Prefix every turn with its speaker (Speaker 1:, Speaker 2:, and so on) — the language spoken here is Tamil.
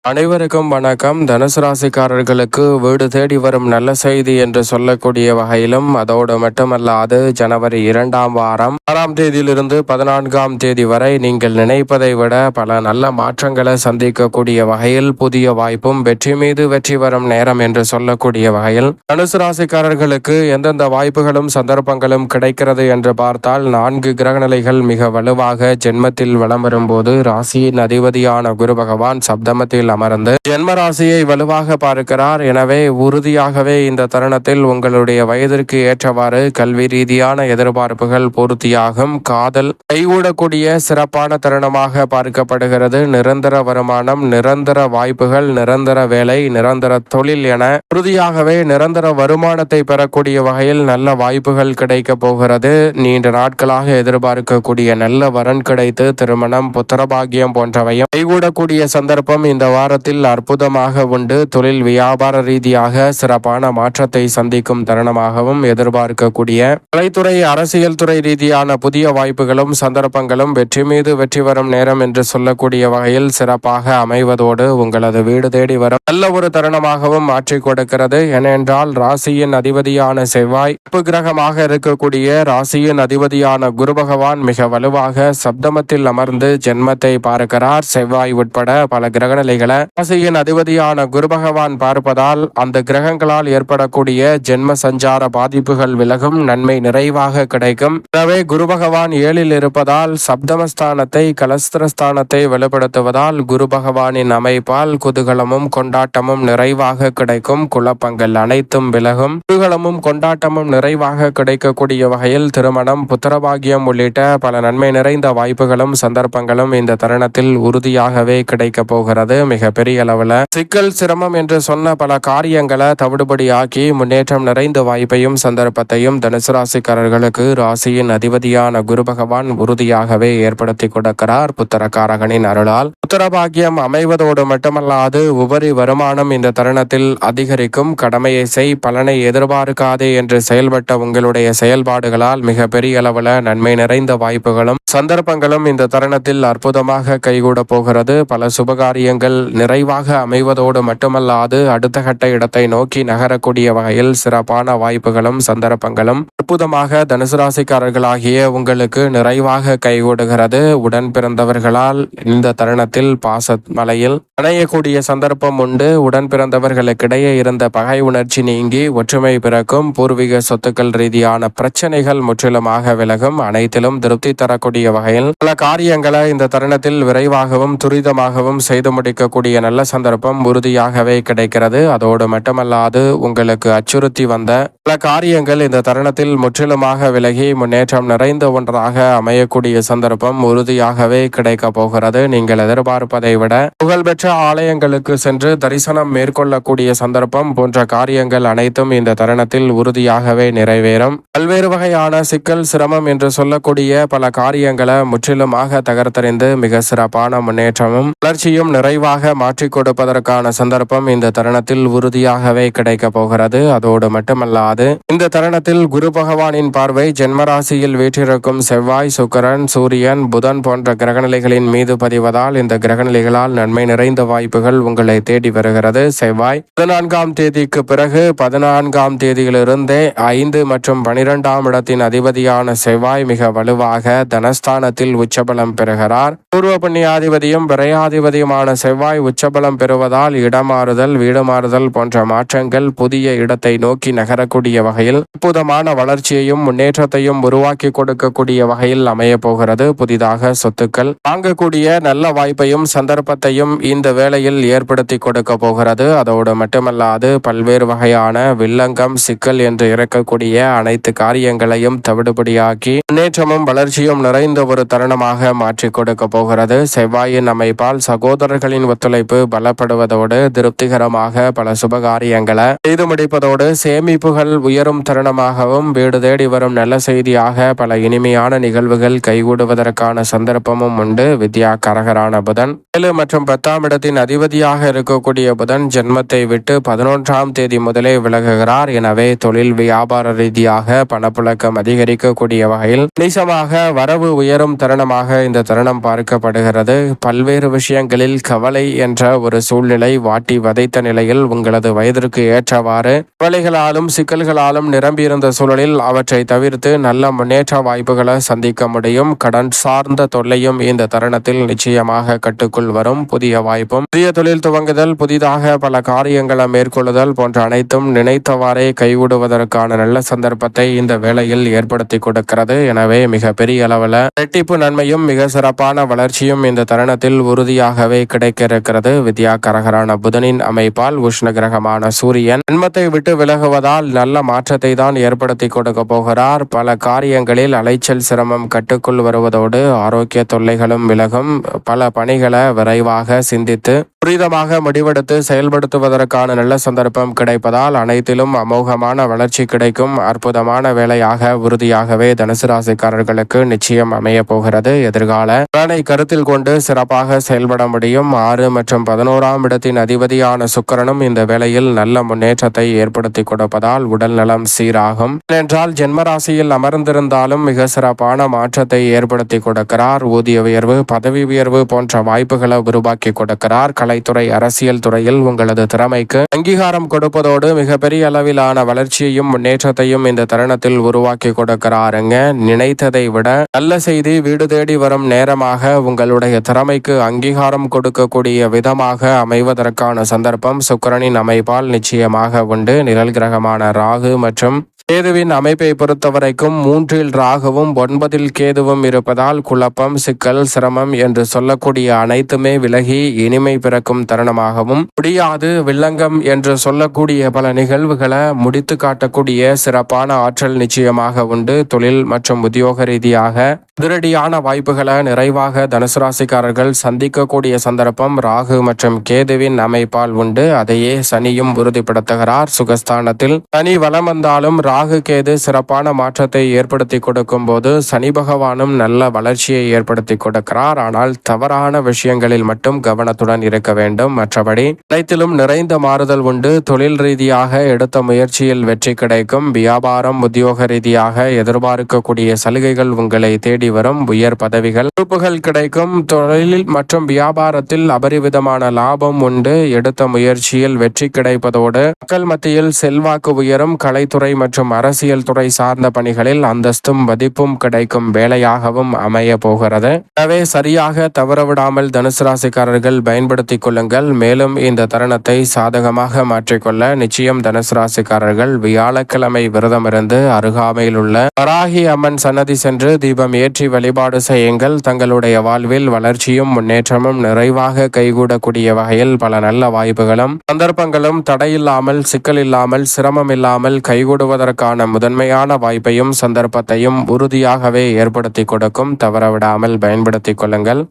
Speaker 1: அனைவருக்கும் வணக்கம். தனுசு ராசிக்காரர்களுக்கு வீடு தேடி வரும் நல்ல செய்தி என்று சொல்லக்கூடிய வகையிலும் அதோடு மட்டுமல்லாது ஜனவரி 2ஆம் வாரம் 6ஆம் தேதியிலிருந்து 14ஆம் தேதி வரை நீங்கள் நினைப்பதை விட பல நல்ல மாற்றங்களை சந்திக்கக்கூடிய வகையில் புதிய வாய்ப்பும் வெற்றி மீது வெற்றி வரும் நேரம் என்று சொல்லக்கூடிய வகையில் தனுசு ராசிக்காரர்களுக்கு எந்தெந்த வாய்ப்புகளும் சந்தர்ப்பங்களும் கிடைக்கிறது என்று பார்த்தால் 4 கிரகநிலைகள் மிக வலுவாக ஜென்மத்தில் வலம் வரும்போது ராசியின் அதிபதியான குரு பகவான் சப்தமத்தில் அமர்ந்து ஜென்ம ராசியை வலுவாக பார்க்கிறார். எனவே உறுதியாகவே இந்த தருணத்தில் உங்களுடைய வயதிற்கு ஏற்றவாறு கல்வி ரீதியான எதிர்பார்ப்புகள் பூர்த்தியாகும். காதல் கைகூடக்கூடிய சிறப்பான தருணமாக பார்க்கப்படுகிறது. நிரந்தர வருமானம், நிரந்தர வாய்ப்புகள், நிரந்தர வேலை, நிரந்தர தொழில் என உறுதியாகவே நிரந்தர வருமானத்தை பெறக்கூடிய வகையில் நல்ல வாய்ப்புகள் கிடைக்க போகிறது. நீண்ட நாட்களாக எதிர்பார்க்கக்கூடிய நல்ல வரன் கிடைத்து திருமணம், புத்திரபாகியம் போன்றவையும் கைகூடக்கூடிய சந்தர்ப்பம் இந்த வாரத்தில் அற்புதமாக உண்டு. தொழில் வியாபார ரீதியாக சிறப்பான மாற்றத்தை சந்திக்கும் தருணமாகவும் எதிர்பார்க்கக்கூடிய கலைத்துறை, அரசியல் துறை ரீதியான புதிய வாய்ப்புகளும் சந்தர்ப்பங்களும் வெற்றி மீது வெற்றி வரும் நேரம் என்று சொல்லக்கூடிய வகையில் சிறப்பாக அமைவதோடு உங்களது வீடு தேடி வரும் நல்ல ஒரு தருணமாகவும் மாற்றிக் கொடுக்கிறது. ஏனென்றால் ராசியின் அதிபதியான செவ்வாய் கிரகமாக இருக்கக்கூடிய ராசியின் அதிபதியான குரு பகவான் மிக வலுவாக சப்தமத்தில் அமர்ந்து ஜென்மத்தை பார்க்கிறார். செவ்வாய் உட்பட பல கிரகநிலைகளை ராசியின் அதிபதியான குரு பகவான் பார்ப்பதால் அந்த கிரகங்களால் ஏற்படக்கூடிய ஜென்ம சஞ்சார பாதிப்புகள் விலகும், நன்மை நிறைவாக கிடைக்கும். எனவே குரு பகவான் 7ல் இருப்பதால் சப்தமஸ்தானத்தை, கலஸ்திரஸ்தானத்தை வெளிப்படுத்துவதால் குரு பகவானின் அமைப்பால் குதூகலமும் கொண்டாட்டமும் நிறைவாக கிடைக்கும். குழப்பங்கள் அனைத்தும் விலகும். குதூகலமும் கொண்டாட்டமும் நிறைவாக கிடைக்கக்கூடிய வகையில் திருமணம், புத்திரபாகியம் உள்ளிட்ட பல நன்மை நிறைந்த வாய்ப்புகளும் சந்தர்ப்பங்களும் இந்த தருணத்தில் உறுதியாகவே கிடைக்க போகிறது. மிக பெரிய அளவில் சிக்கல், சிரமம் என்று சொன்ன பல காரியங்களை தவிடுபடியாக்கி முன்னேற்றம் நிறைந்த வாய்ப்பையும் சந்தர்ப்பத்தையும் தனுசு ராசிக்காரர்களுக்கு ராசியின் அதிபதியான குரு பகவான் உறுதியாகவே ஏற்படுத்தி கொடுக்கிறார். புத்திரக்காரகனின் அருளால் புத்திரபாகியம் அமைவதோடு மட்டுமல்லாது உபரி வருமானம் இந்த தருணத்தில் அதிகரிக்கும். கடமையை செய், பலனை எதிர்பார்க்காதே என்று செயல்பட்ட உங்களுடைய செயல்பாடுகளால் மிக பெரிய அளவில் நன்மை நிறைந்த வாய்ப்புகளும் சந்தர்ப்பங்களும் இந்த தருணத்தில் அற்புதமாக கைகூட போகிறது. பல சுபகாரியங்கள் நிறைவாக அமைவதோடு மட்டுமல்லாது அடுத்த கட்ட இடத்தை நோக்கி நகரக்கூடிய வகையில் சிறப்பான வாய்ப்புகளும் சந்தர்ப்பங்களும் அற்புதமாக தனுசு ராசிக்காரர்களாகிய உங்களுக்கு நிறைவாக கைகூடுகிறது. உடன் பிறந்தவர்களால் இந்த தருணத்தில் பாச மலையில் அணையக்கூடிய சந்தர்ப்பம் உண்டு. உடன் பிறந்தவர்களுக்கிடையே இருந்த பகை உணர்ச்சி நீங்கி ஒற்றுமை பிறக்கும். பூர்வீக சொத்துக்கள் ரீதியான பிரச்சனைகள் முற்றிலுமாக விலகும். அனைத்திலும் திருப்தி தரக்கூடிய வகையில் பல காரியங்களை இந்த தருணத்தில் விரைவாகவும் துரிதமாகவும் செய்து முடிக்கக்கூடிய நல்ல சந்தர்ப்பம் உறுதியாகவே கிடைக்கிறது. அதோடு மட்டுமல்லாது உங்களுக்கு அச்சுறுத்தி வந்த பல காரியங்கள் இந்த தருணத்தில் முற்றிலுமாக விலகி முன்னேற்றம் நிறைந்த ஒன்றாக அமையக்கூடிய சந்தர்ப்பம் உறுதியாகவே கிடைக்க போகிறது. நீங்கள் எதிர்பார்ப்பதை விட புகழ்பெற்ற ஆலயங்களுக்கு சென்று தரிசனம் மேற்கொள்ளக்கூடிய சந்தர்ப்பம் போன்ற காரியங்கள் அனைத்தும் இந்த தருணத்தில் உறுதியாகவே நிறைவேறும். பல்வேறு வகையான சிக்கல், சிரமம் என்று சொல்லக்கூடிய பல காரியங்களை முற்றிலுமாக தகர்த்தறிந்து மிக சிறப்பான முன்னேற்றமும் வளர்ச்சியும் நிறைவாக மாற்றிக் கொடுப்பதற்கான சந்தர்ப்பம் இந்த தருணத்தில் உறுதியாகவே கிடைக்க போகிறது. அதோடு மட்டுமல்லாது இந்த தருணத்தில் குரு பகவானின் பார்வை ஜென்மராசியில் வீற்றிருக்கும் செவ்வாய், சுக்கிரன், சூரியன், புதன் போன்ற கிரகநிலைகளின் மீது பதிவதால் இந்த கிரகநிலைகளால் நன்மை நிறைந்த வாய்ப்புகள் உங்களை தேடி வருகிறது. செவ்வாய் 14ஆம் தேதிக்கு பிறகு 14ஆம் தேதியிலிருந்தே 5 மற்றும் 12ஆம் இடத்தின் அதிபதியான செவ்வாய் மிக வலுவாக தனஸ்தானத்தில் உச்சபலம் பெறுகிறார். பூர்வ புண்ணியாதிபதியும் விரையாதிபதியுமான செவ்வாய் உச்சபலம் பெறுவதால் இடமாறுதல், வீடு மாறுதல் போன்ற மாற்றங்கள் புதிய இடத்தை நோக்கி நகரக்கூடிய வகையில் அற்புதமான வளர்ச்சியையும் முன்னேற்றத்தையும் உருவாக்கி கொடுக்கக்கூடிய வகையில் அமைய போகிறது. புதிதாக சொத்துக்கள் வாங்கக்கூடிய நல்ல வாய்ப்பையும் சந்தர்ப்பத்தையும் இந்த வேளையில் ஏற்படுத்தி கொடுக்க போகிறது. அதோடு மட்டுமல்லாது பல்வேறு வகையான வில்லங்கம், சிக்கல் என்று இருக்கக்கூடிய அனைத்து காரியங்களையும் தவிடுபடியாக்கி முன்னேற்றமும் வளர்ச்சியும் நிறைந்த ஒரு தருணமாக மாற்றி கொடுக்க போகிறது. செவ்வாயின் அமைப்பால் சகோதரர்களின் ஒத்துழைப்பு பலப்படுவதோடு திருப்திகரமாக பல சுபகாரியங்களை செய்து முடிப்பதோடு சேமிப்புகள் உயரும் தருணமாகவும் வீடு தேடி வரும் நல்ல செய்தியாக பல இனிமையான நிகழ்வுகள் கைகூடுவதற்கான சந்தர்ப்பமும் உண்டு. வித்யா கரகரான புதன் 7 மற்றும் 10ஆம் இடத்தின் அதிபதியாக இருக்கக்கூடிய புதன் ஜென்மத்தை விட்டு 11ஆம் தேதி முதலே விலகுகிறார். எனவே தொழில் வியாபார ரீதியாக பணப்புழக்கம் அதிகரிக்கக்கூடிய வகையில் நிச்சயமாக வரவு உயரும் தருணமாக இந்த தருணம் பார்க்கப்படுகிறது. பல்வேறு விஷயங்களில் கவலை என்ற ஒரு சூழ்நிலை வாட்டி வதைத்த நிலையில் உங்களது வயதிற்கு ஏற்றவாறு கவலைகளாலும் சிக்கல்களாலும் நிரம்பியிருந்த சூழலில் அவற்றை தவிர்த்து நல்ல முன்னேற்ற வாய்ப்புகளை சந்திக்க முடியும். கடன் சார்ந்த தொல்லையும் இந்த தருணத்தில் நிச்சயமாக கட்டுக்குள் வரும். புதிய வாய்ப்பும் புதிய தொழில் துவங்குதல், புதிதாக பல காரியங்களை மேற்கொள்ளுதல் போன்ற அனைத்தும் நினைத்தவாறே கைவிடுவதற்கான நல்ல சந்தர்ப்பத்தை இந்த வேளையில் ஏற்படுத்தி கொடுக்கிறது. எனவே மிக பெரிய அளவில் இரட்டிப்பு நன்மையும் மிக சிறப்பான வளர்ச்சியும் இந்த தருணத்தில் உறுதியாகவே கிடைக்க இருக்கிறது. வித்யாகரகரான புதனின் அமைப்பால் உஷ்ண கிரகமான சூரியன் ஜன்மத்தை விட்டு விலகுவதால் நல்ல மாற்றத்தை தான் ஏற்படுத்தி கொடுக்க போகிறார். பல காரியங்களில் அலைச்சல் சிரமம் கட்டுக்குள் வருவதோடு ஆரோக்கிய தொல்லைகளும் விலகும். பல பணிகளை விரைவாக சிந்தித்து துரிதமாக முடிவெடுத்து செயல்படுத்துவதற்கான நல்ல சந்தர்ப்பம் கிடைப்பதால் அனைத்திலும் அமோகமான வளர்ச்சி கிடைக்கும். அற்புதமான வேலையாக உறுதியாகவே தனுசு ராசிக்காரர்களுக்கு நிச்சயம் அமைய போகிறது. எதிர்கால பலனை கருத்தில் கொண்டு சிறப்பாக செயல்பட முடியும். 6 மற்றும் 11ஆம் இடத்தின் அதிபதியான சுக்கிரனும் இந்த வேளையில் நல்ல முன்னேற்றத்தை ஏற்படுத்தி கொடுப்பதால் உடல் நலம் சீராகும். என்றால் ஜென்ம ராசியில் அமர்ந்திருந்தாலும் மிக சிறப்பான மாற்றத்தை ஏற்படுத்தி கொடுக்கிறார். ஊதிய உயர்வு, பதவி உயர்வு போன்ற வாய்ப்புகளை உருவாக்கி கொடுக்கிறார். கலைத்துறை, அரசியல் துறையில் உங்களது திறமைக்கு அங்கீகாரம் கொடுப்பதோடு மிகப்பெரிய அளவிலான வளர்ச்சியையும் முன்னேற்றத்தையும் இந்த தருணத்தில் உருவாக்கி கொடுக்கிறாருங்க. நினைத்ததை விட நல்ல செய்தி வீடு தேடி வரும் நேரமாக உங்களுடைய திறமைக்கு அங்கீகாரம் கொடுக்கக்கூடிய விதமாக அமைவதற்கான சந்தர்ப்பம் சுக்கிரனின் அமைப்பால் நிச்சயமாக உண்டு. நிழல் கிரகமான ராகு மற்றும் கேதுவின் அமைப்பை பொறுத்தவரைக்கும் 3இல் ராகுவும் 9இல் கேதுவும் இருப்பதால் குழப்பம், சிக்கல், சிரமம் என்று சொல்லக்கூடிய அனைத்துமே விலகி இனிமை பிறக்கும் தருணமாகவும், முடியாது, வில்லங்கம் என்று சொல்லக்கூடிய பல நிகழ்வுகளை முடித்து காட்டக்கூடிய சிறப்பான ஆற்றல் நிச்சயமாக உண்டு. தொழில் மற்றும் உத்தியோக ரீதியாக அதிரடியான வாய்ப்புகளை நிறைவாக தனுசு ராசிக்காரர்கள் சந்திக்கக்கூடிய சந்தர்ப்பம் ராகு மற்றும் கேதுவின் அமைப்பால் உண்டு. அதையே சனியும் உறுதிப்படுத்துகிறார். சுகஸ்தானத்தில் சனி வலம் வந்தாலும் ராகு கேது சிறப்பான மாற்றத்தை ஏற்படுத்தி கொடுக்கும் போது சனி பகவானும் நல்ல வளர்ச்சியை ஏற்படுத்தி கொடுக்கிறார். ஆனால் தவறான விஷயங்களில் மட்டும் கவனத்துடன் இருக்க வேண்டும். மற்றபடி அனைத்திலும் நிறைந்த மாறுதல் உண்டு. தொழில் ரீதியாக எடுத்த முயற்சியில் வெற்றி கிடைக்கும். வியாபாரம், உத்தியோக ரீதியாக எதிர்பார்க்கக்கூடிய சலுகைகள் உங்களை தேடி வரும். உயர் பதவிகள், பொறுப்புகள் கிடைக்கும். தொழில் மற்றும் வியாபாரத்தில் அபரிவிதமான லாபம் உண்டு. எடுத்த முயற்சியில் வெற்றி கிடைப்பதோடு மக்கள் மத்தியில் செல்வாக்கு உயரும். கலைத்துறை மற்றும் அரசியல் துறை சார்ந்த பணிகளில் அந்தஸ்தும் மதிப்பும் கிடைக்கும் வேலையாகவும் அமைய போகிறது. எனவே சரியாக தவறவிடாமல் தனுசு ராசிக்காரர்கள் பயன்படுத்திக் கொள்ளுங்கள். மேலும் இந்த தருணத்தை சாதகமாக மாற்றிக்கொள்ள நிச்சயம் தனுசு ராசிக்காரர்கள் வியாழக்கிழமை விரதமிருந்து அருகாமையில் உள்ள வராகி அம்மன் சன்னதி சென்று தீபம் ஏற்றி வழிபாடு செய்யுங்கள். தங்களுடைய வாழ்வில் வளர்ச்சியும் முன்னேற்றமும் நிறைவாக கைகூடக்கூடிய வகையில் பல நல்ல வாய்ப்புகளும் சந்தர்ப்பங்களும் தடையில்லாமல், சிக்கல் இல்லாமல், சிரமம் இல்லாமல் கைகூடுவதற்கான முதன்மையான வாய்ப்பையும் சந்தர்ப்பத்தையும் உறுதியாகவே ஏற்படுத்தி கொடுக்கும். தவறவிடாமல் பயன்படுத்திக் கொள்ளுங்கள்.